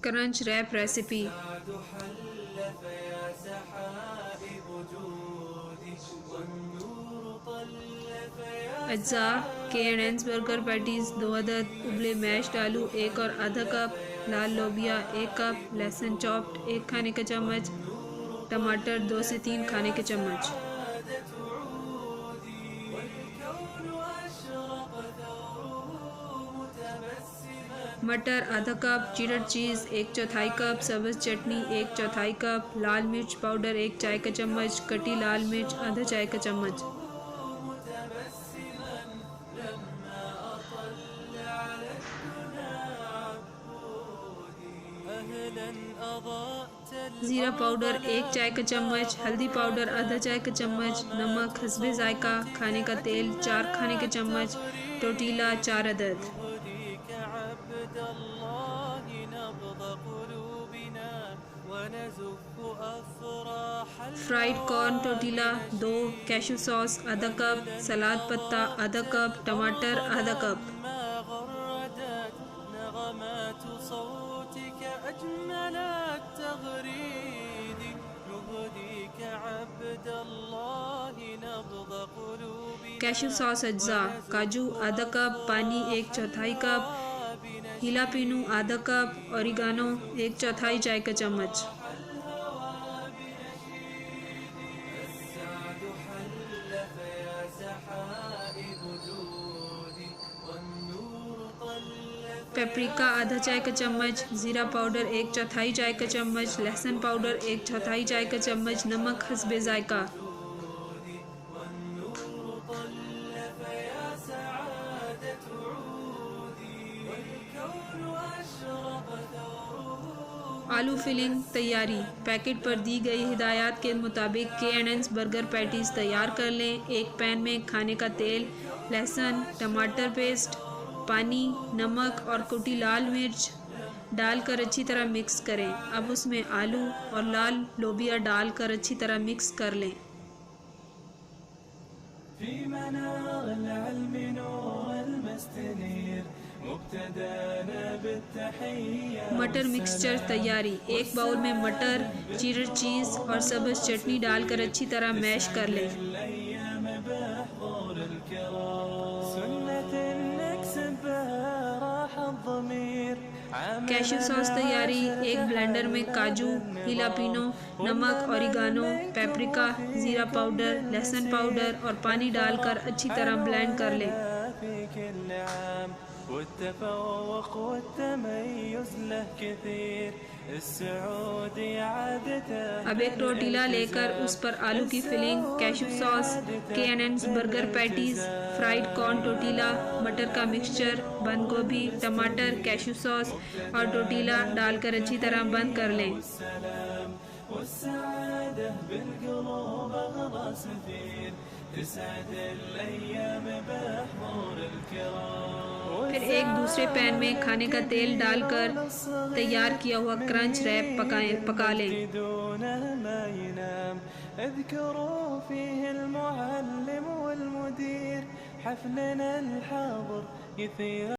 Crunch rap recipe. अज्जा K&N's burger patties 2 अदद, उबले मैश्ड आलू 1 और आधा कप, लाल लोबिया 1 कप, लहसुन चॉप्ड 1 खाने का चम्मच, टमाटर 2 से 3 खाने के चम्मच, मटर आधा कप, चीडर चीज़ 1/4 कप, सब्ज़ चटनी 1/4 कप, लाल मिर्च पाउडर 1 चाय का चम्मच, कटी लाल मिर्च आधा चाय का चम्मच, ज़ीरा पाउडर 1 चाय का चम्मच, हल्दी पाउडर आधा चाय का चम्मच, नमक हस्बे ज़ायका, खाने का तेल 4 खाने के चम्मच, टोटीला 4 अदद, फ्राइड कॉर्न टोटीला 2, कैशू सॉस आधा कप, सलाद पत्ता आधा कप, टमाटर आधा कप, कैशू सॉस अज्जा, काजू आधा कप, पानी 1/4 कप, हिलापिनो आधा कप, ओरिगानो 1/4 चाय का चम्मच, पेपरिका आधा चाय का चम्मच, ज़ीरा पाउडर 1/4 चाय का चम्मच, लहसुन पाउडर 1/4 चाय का चम्मच, नमक हस्बे ज़ायका, आलू फिलिंग तैयारी। पैकेट पर दी गई हिदायत के मुताबिक K&N's बर्गर पैटीज़ तैयार कर लें। एक पैन में खाने का तेल, लहसुन, टमाटर पेस्ट, पानी, नमक और कुटी लाल मिर्च डालकर अच्छी तरह मिक्स करें। अब उसमें आलू और लाल लोबिया डालकर अच्छी तरह मिक्स कर लें। मटर मिक्सचर तैयारी। एक बाउल में मटर, चीडर चीज़ और सब्ज़ चटनी डालकर अच्छी तरह मैश कर लें। कैशू सॉस तैयारी। एक ब्लेंडर में काजू, हिलापिनो, नमक, ओरिगानो, पेपरिका, ज़ीरा पाउडर, लहसुन पाउडर और पानी डालकर अच्छी तरह ब्लेंड कर लें। अब एक टोटीला लेकर उस पर आलू की filling, cashew sauce, K&N's burger patties, fried corn tortilla, मटर का मिक्सचर, बंद गोभी, टमाटर, कैशू सॉस और टोटीला डालकर अच्छी तरह बंद कर लें। फिर एक दूसरे पैन में खाने का तेल डालकर तैयार किया हुआ क्रंच रैप पका लें।